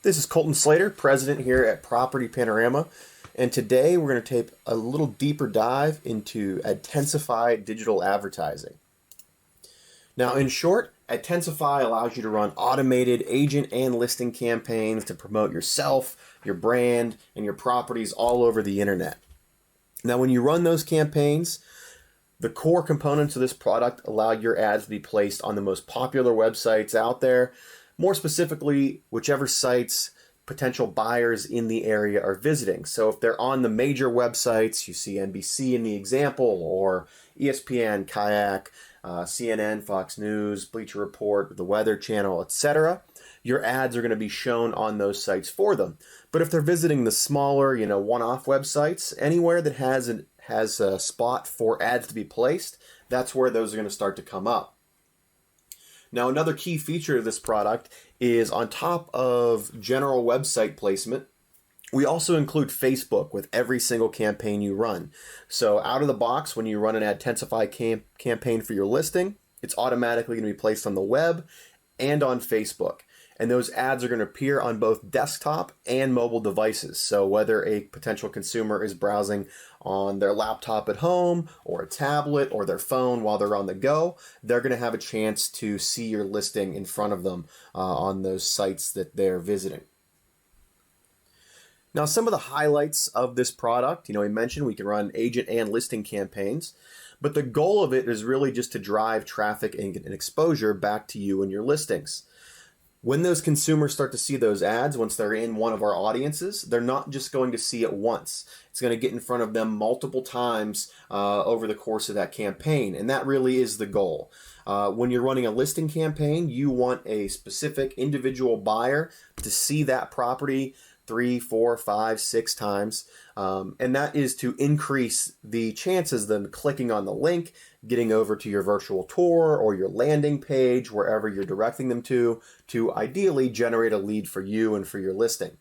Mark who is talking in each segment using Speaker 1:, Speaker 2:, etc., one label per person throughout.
Speaker 1: This is Colton Slater, president here at Property Panorama, and today we're going to take a little deeper dive into ADTensify digital advertising. Now, in short, ADTensify allows you to run automated agent and listing campaigns to promote yourself, your brand, and your properties all over the internet. Now, when you run those campaigns, the core components of this product allow your ads to be placed on the most popular websites out there. More specifically, whichever sites potential buyers in the area are visiting. So if they're on the major websites, you see NBC in the example, or ESPN, Kayak, CNN, Fox News, Bleacher Report, the Weather Channel, etc., your ads are going to be shown on those sites for them. But if they're visiting the smaller, one-off websites, anywhere that has a spot for ads to be placed, that's where those are going to start to come up. Now, another key feature of this product is on top of general website placement, we also include Facebook with every single campaign you run. So out of the box, when you run an ADTensify campaign for your listing, it's automatically going to be placed on the web and on Facebook. And those ads are going to appear on both desktop and mobile devices. So whether a potential consumer is browsing on their laptop at home or a tablet or their phone while they're on the go, they're going to have a chance to see your listing in front of them on those sites that they're visiting. Now, some of the highlights of this product, we mentioned we can run agent and listing campaigns, but the goal of it is really just to drive traffic and exposure back to you and your listings. When those consumers start to see those ads, once they're in one of our audiences, they're not just going to see it once. It's going to get in front of them multiple times over the course of that campaign, and that really is the goal. When you're running a listing campaign, you want a specific individual buyer to see that property 3, 4, 5, 6 times, and that is to increase the chances of them clicking on the link, getting over to your virtual tour or your landing page, wherever you're directing them to ideally generate a lead for you and for your listing.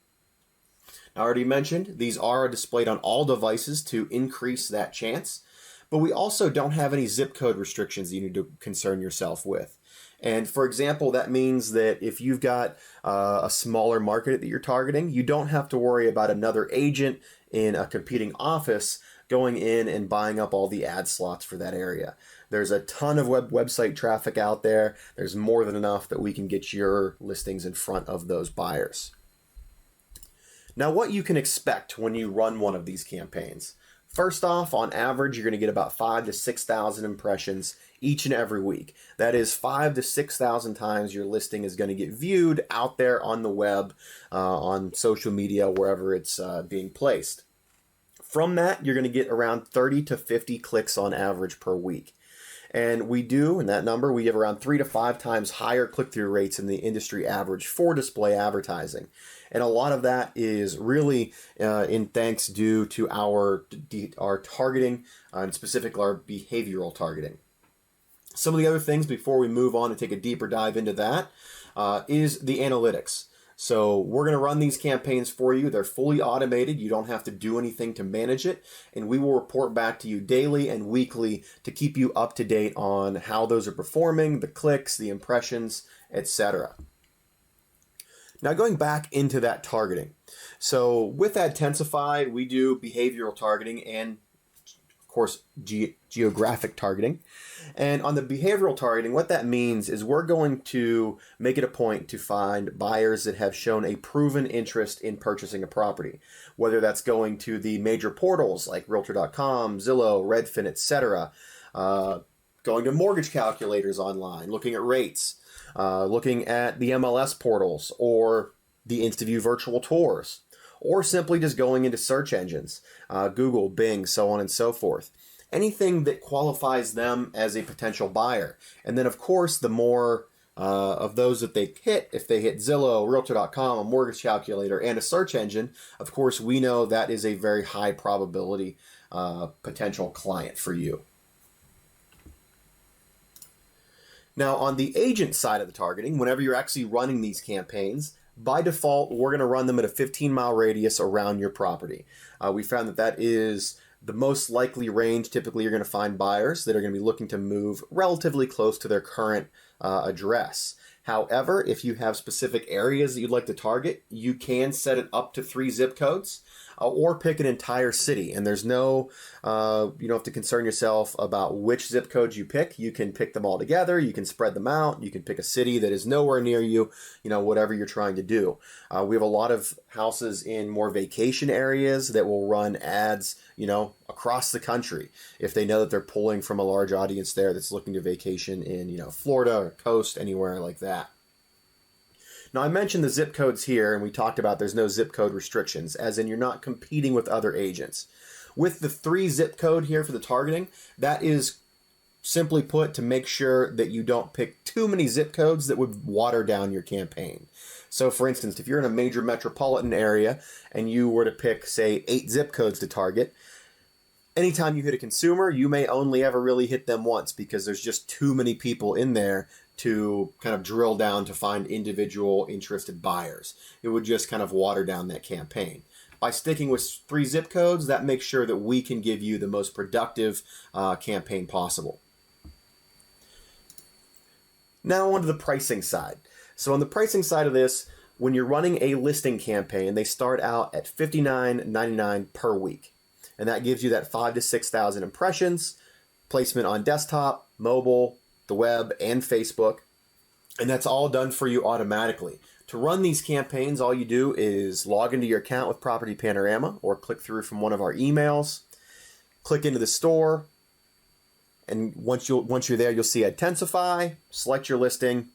Speaker 1: Now, I already mentioned these are displayed on all devices to increase that chance, but we also don't have any zip code restrictions that you need to concern yourself with. And for example, that means that if you've got a smaller market that you're targeting, you don't have to worry about another agent in a competing office going in and buying up all the ad slots for that area. There's a ton of website traffic out there. There's more than enough that we can get your listings in front of those buyers. Now, what you can expect when you run one of these campaigns. First off, on average, you're going to get about 5,000 to 6,000 impressions each and every week. That is 5,000 to 6,000 times your listing is going to get viewed out there on the web, on social media, wherever it's being placed. From that, you're going to get around 30 to 50 clicks on average per week. And in that number, we have around 3 to 5 times higher click-through rates than the industry average for display advertising. And a lot of that is really in thanks due to our targeting, and specifically our behavioral targeting. Some of the other things before we move on and take a deeper dive into that is the analytics. So we're going to run these campaigns for you. They're fully automated. You don't have to do anything to manage it. And we will report back to you daily and weekly to keep you up to date on how those are performing, the clicks, the impressions, etc. Now, going back into that targeting. So with ADTensify, we do behavioral targeting and, of course, geographic targeting. And on the behavioral targeting, what that means is we're going to make it a point to find buyers that have shown a proven interest in purchasing a property, whether that's going to the major portals like Realtor.com, Zillow, Redfin, etc., going to mortgage calculators online, looking at rates, looking at the MLS portals or the InstaView virtual tours, or simply just going into search engines, Google, Bing, so on and so forth. Anything that qualifies them as a potential buyer. And then, of course, the more of those that they hit, if they hit Zillow, Realtor.com, a mortgage calculator, and a search engine, of course, we know that is a very high probability potential client for you. Now, on the agent side of the targeting, whenever you're actually running these campaigns, by default, we're going to run them at a 15-mile radius around your property. We found that is the most likely range. Typically, you're going to find buyers that are going to be looking to move relatively close to their current address. However, if you have specific areas that you'd like to target, you can set it up to 3 zip codes or pick an entire city. And there's no, you don't have to concern yourself about which zip codes you pick. You can pick them all together. You can spread them out. You can pick a city that is nowhere near you, whatever you're trying to do. We have a lot of houses in more vacation areas that will run ads, across the country if they know that they're pulling from a large audience there that's looking to vacation in, Florida or coast, anywhere like that. Now, I mentioned the zip codes here, and we talked about there's no zip code restrictions, as in you're not competing with other agents. With the 3 zip code here for the targeting, that is simply put to make sure that you don't pick too many zip codes that would water down your campaign. So, for instance, if you're in a major metropolitan area and you were to pick, say, 8 zip codes to target, anytime you hit a consumer, you may only ever really hit them once because there's just too many people in there to kind of drill down to find individual interested buyers. It would just kind of water down that campaign. By sticking with 3 zip codes, that makes sure that we can give you the most productive campaign possible. Now on to the pricing side. So on the pricing side of this, when you're running a listing campaign, they start out at $59.99 per week. And that gives you that 5,000 to 6,000 impressions, placement on desktop, mobile, the web, and Facebook. And that's all done for you automatically. To run these campaigns, all you do is log into your account with Property Panorama or click through from one of our emails, click into the store, and once you're there, you'll see ADTensify, select your listing,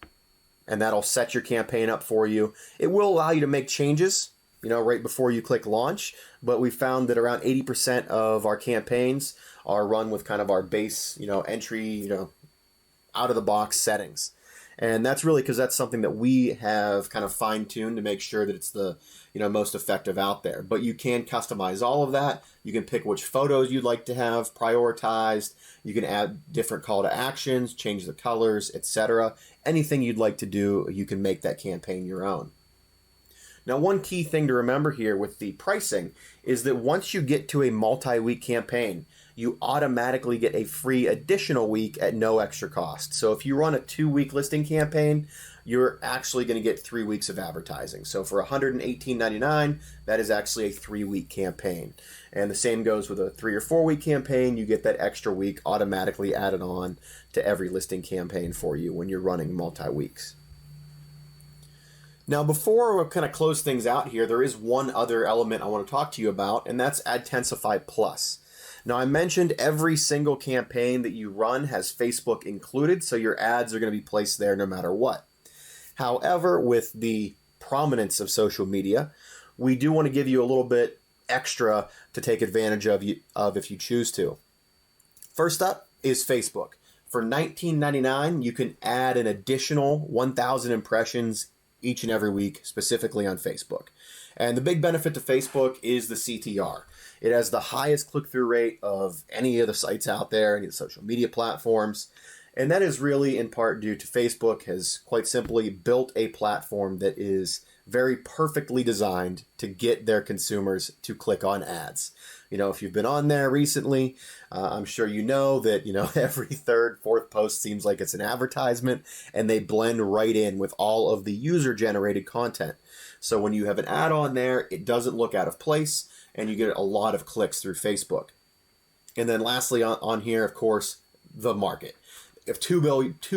Speaker 1: and that'll set your campaign up for you. It will allow you to make changes, right before you click launch, but we found that around 80% of our campaigns are run with kind of our base, entry, out of the box settings. And that's really because that's something that we have kind of fine-tuned to make sure that it's the most effective out there. But you can customize all of that. You can pick which photos you'd like to have prioritized. You can add different call to actions, change the colors, etc. Anything you'd like to do, you can make that campaign your own. Now, one key thing to remember here with the pricing is that once you get to a multi-week campaign, you automatically get a free additional week at no extra cost. So if you run a 2-week listing campaign, you're actually going to get 3 weeks of advertising. So for $118.99, that is actually a 3-week campaign. And the same goes with a 3 or 4-week campaign. You get that extra week automatically added on to every listing campaign for you when you're running multi-weeks. Now, before we kind of close things out here, there is one other element I want to talk to you about, and that's ADTensify Plus. Now, I mentioned every single campaign that you run has Facebook included, so your ads are going to be placed there no matter what. However, with the prominence of social media, we do want to give you a little bit extra to take advantage of if you choose to. First up is Facebook. For $19.99, you can add an additional 1,000 impressions each and every week, specifically on Facebook. And the big benefit to Facebook is the CTR. It has the highest click-through rate of any of the sites out there, any of the social media platforms. And that is really in part due to Facebook has quite simply built a platform that is very perfectly designed to get their consumers to click on ads. If you've been on there recently, I'm sure you know that, every third, fourth post seems like it's an advertisement, and they blend right in with all of the user-generated content. So when you have an ad on there, it doesn't look out of place, and you get a lot of clicks through Facebook. And then lastly on here, of course, the market. If 2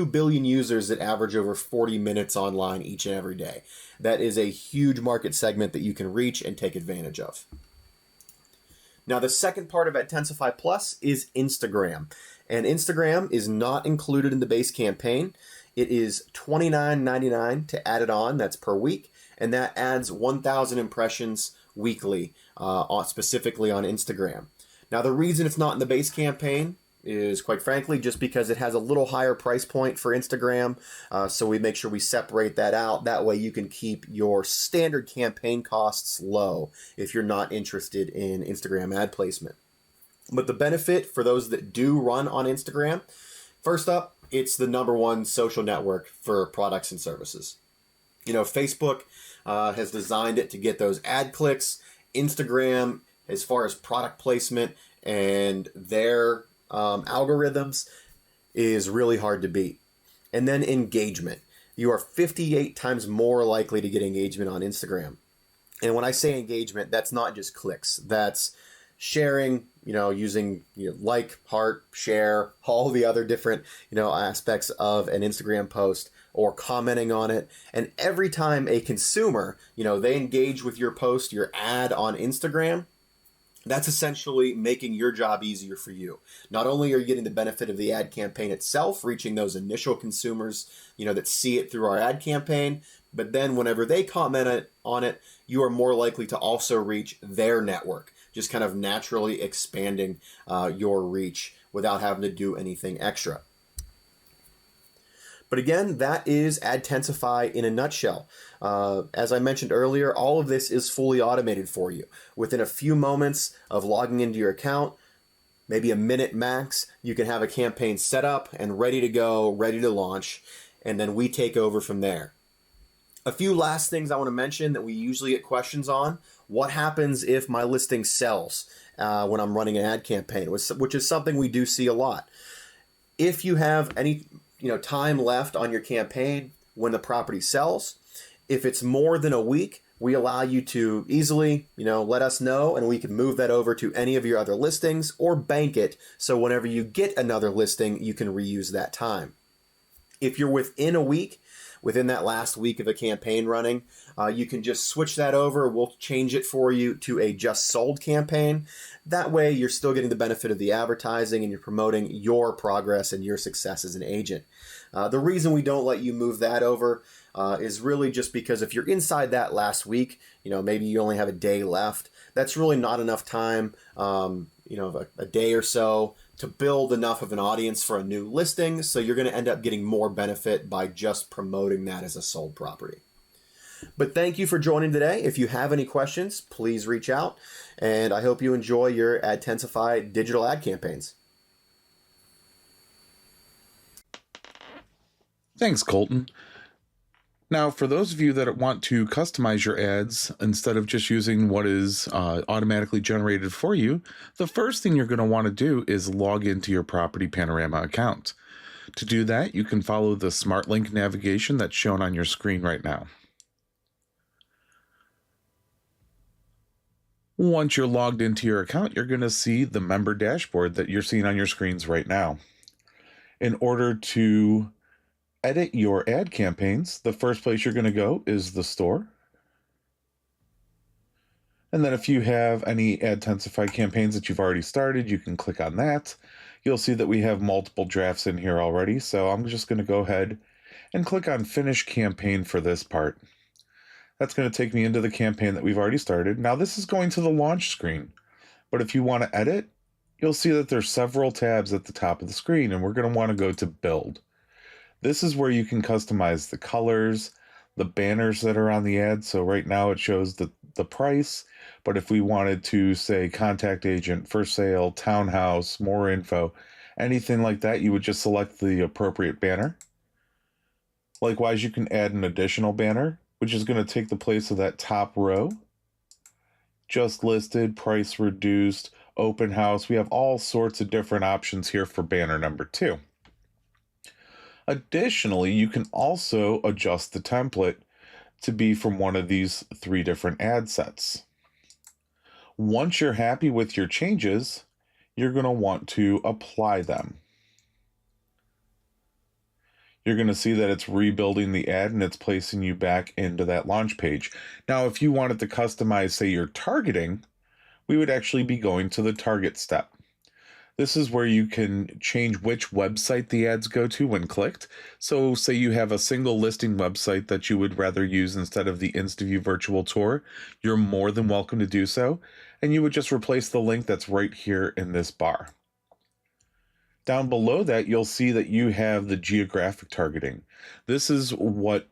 Speaker 1: billion users that average over 40 minutes online each and every day. That is a huge market segment that you can reach and take advantage of. Now, the second part of ADTensify Plus is Instagram. And Instagram is not included in the base campaign. It is $29.99 to add it on. That's per week. And that adds 1,000 impressions weekly, specifically on Instagram. Now, the reason it's not in the base campaign is, quite frankly, just because it has a little higher price point for Instagram. So we make sure we separate that out. That way you can keep your standard campaign costs low if you're not interested in Instagram ad placement. But the benefit for those that do run on Instagram, first up, it's the #1 social network for products and services. Facebook has designed it to get those ad clicks. Instagram, as far as product placement and their algorithms, is really hard to beat. And then engagement. you are 58 times more likely to get engagement on Instagram. And when I say engagement, that's not just clicks. That's sharing, using like, heart, share, all the other different aspects of an Instagram post, or commenting on it. And every time a consumer, they engage with your post, your ad on Instagram, that's essentially making your job easier for you. Not only are you getting the benefit of the ad campaign itself, reaching those initial consumers, that see it through our ad campaign, but then whenever they comment on it, you are more likely to also reach their network, just kind of naturally expanding your reach without having to do anything extra. But again, that is ADTensify in a nutshell. As I mentioned earlier, all of this is fully automated for you. Within a few moments of logging into your account, maybe a minute max, you can have a campaign set up and ready to go, ready to launch, and then we take over from there. A few last things I want to mention that we usually get questions on. What happens if my listing sells when I'm running an ad campaign, which is something we do see a lot. If you have any time left on your campaign when the property sells, if it's more than a week, we allow you to easily, let us know, and we can move that over to any of your other listings or bank it so whenever you get another listing, you can reuse that time. If you're within a week, within that last week of a campaign running, you can just switch that over. We'll change it for you to a just sold campaign. That way you're still getting the benefit of the advertising and you're promoting your progress and your success as an agent. The reason we don't let you move that over is really just because if you're inside that last week, maybe you only have a day left, that's really not enough time, a day or so to build enough of an audience for a new listing. So you're going to end up getting more benefit by just promoting that as a sold property. But thank you for joining today. If you have any questions, please reach out. And I hope you enjoy your ADTensify digital ad campaigns.
Speaker 2: Thanks, Colton. Now, for those of you that want to customize your ads instead of just using what is automatically generated for you, the first thing you're going to want to do is log into your property Panorama account. To do that, you can follow the smart link navigation that's shown on your screen right now. Once you're logged into your account, you're going to see the member dashboard that you're seeing on your screens right now. In order to edit your ad campaigns, the first place you're going to go is the store. And then if you have any ADTensify campaigns that you've already started, you can click on that. You'll see that we have multiple drafts in here already. So I'm just going to go ahead and click on Finish Campaign for this part. That's going to take me into the campaign that we've already started. Now this is going to the launch screen, but if you want to edit, you'll see that there's several tabs at the top of the screen, and we're going to want to go to Build. This is where you can customize the colors, the banners that are on the ad. So right now it shows the price, but if we wanted to say contact agent, for sale, townhouse, more info, anything like that, you would just select the appropriate banner. Likewise, you can add an additional banner, which is going to take the place of that top row. Just listed, price reduced, open house. We have all sorts of different options here for banner number 2. Additionally, you can also adjust the template to be from one of these 3 different ad sets. Once you're happy with your changes, you're going to want to apply them. You're going to see that it's rebuilding the ad and it's placing you back into that launch page. Now, if you wanted to customize, say, your targeting, we would actually be going to the target step. This is where you can change which website the ads go to when clicked. So say you have a single listing website that you would rather use instead of the InstaView virtual tour, you're more than welcome to do so. And you would just replace the link that's right here in this bar. Down below that, you'll see that you have the geographic targeting. This is what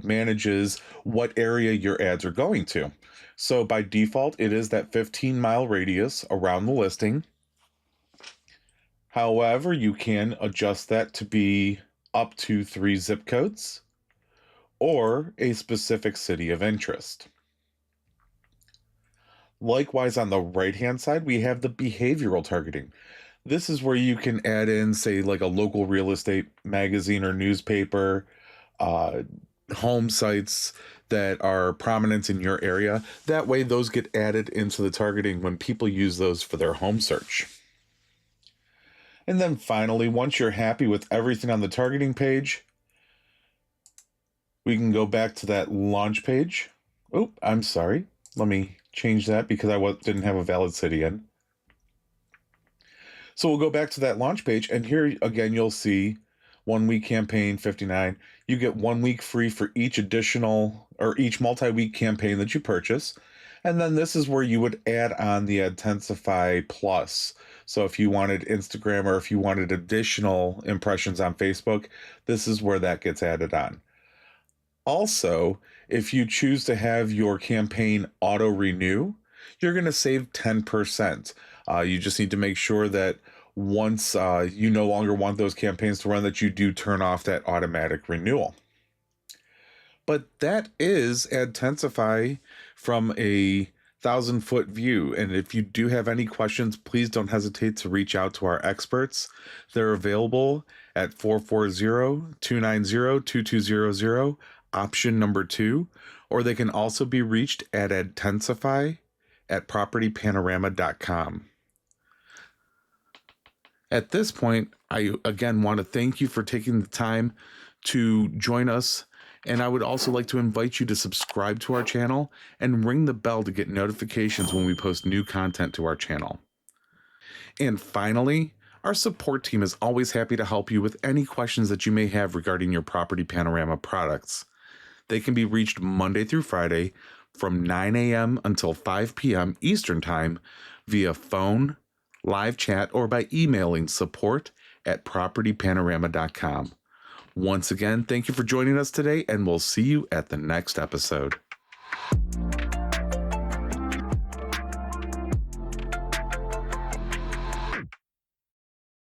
Speaker 2: manages what area your ads are going to. So by default, it is that 15-mile radius around the listing. However, you can adjust that to be up to 3 zip codes or a specific city of interest. Likewise, on the right-hand side, we have the behavioral targeting. This is where you can add in, say, like a local real estate magazine or newspaper, home sites that are prominent in your area. That way, those get added into the targeting when people use those for their home search. And then finally, once you're happy with everything on the targeting page, we can go back to that launch page. Oh, I'm sorry. Let me change that because I didn't have a valid city in. So we'll go back to that launch page, and here again, you'll see 1 week campaign 59. You get 1 week free for each additional or each multi-week campaign that you purchase. And then this is where you would add on the ADTensify Plus. So if you wanted Instagram or if you wanted additional impressions on Facebook, this is where that gets added on. Also, if you choose to have your campaign auto renew, you're going to save 10%. You just need to make sure that once you no longer want those campaigns to run, that you do turn off that automatic renewal. But that is ADTensify from a 1,000-foot view. And if you do have any questions, please don't hesitate to reach out to our experts. They're available at 440-290-2200, option number 2, or they can also be reached at ADTensify at propertypanorama.com. At this point, I again want to thank you for taking the time to join us, and I would also like to invite you to subscribe to our channel and ring the bell to get notifications when we post new content to our channel. And finally, our support team is always happy to help you with any questions that you may have regarding your Property Panorama products. They can be reached Monday through Friday from 9 a.m. until 5 p.m. Eastern Time via phone, live chat, or by emailing support@propertypanorama.com. Once again, thank you for joining us today, and we'll see you at the next episode.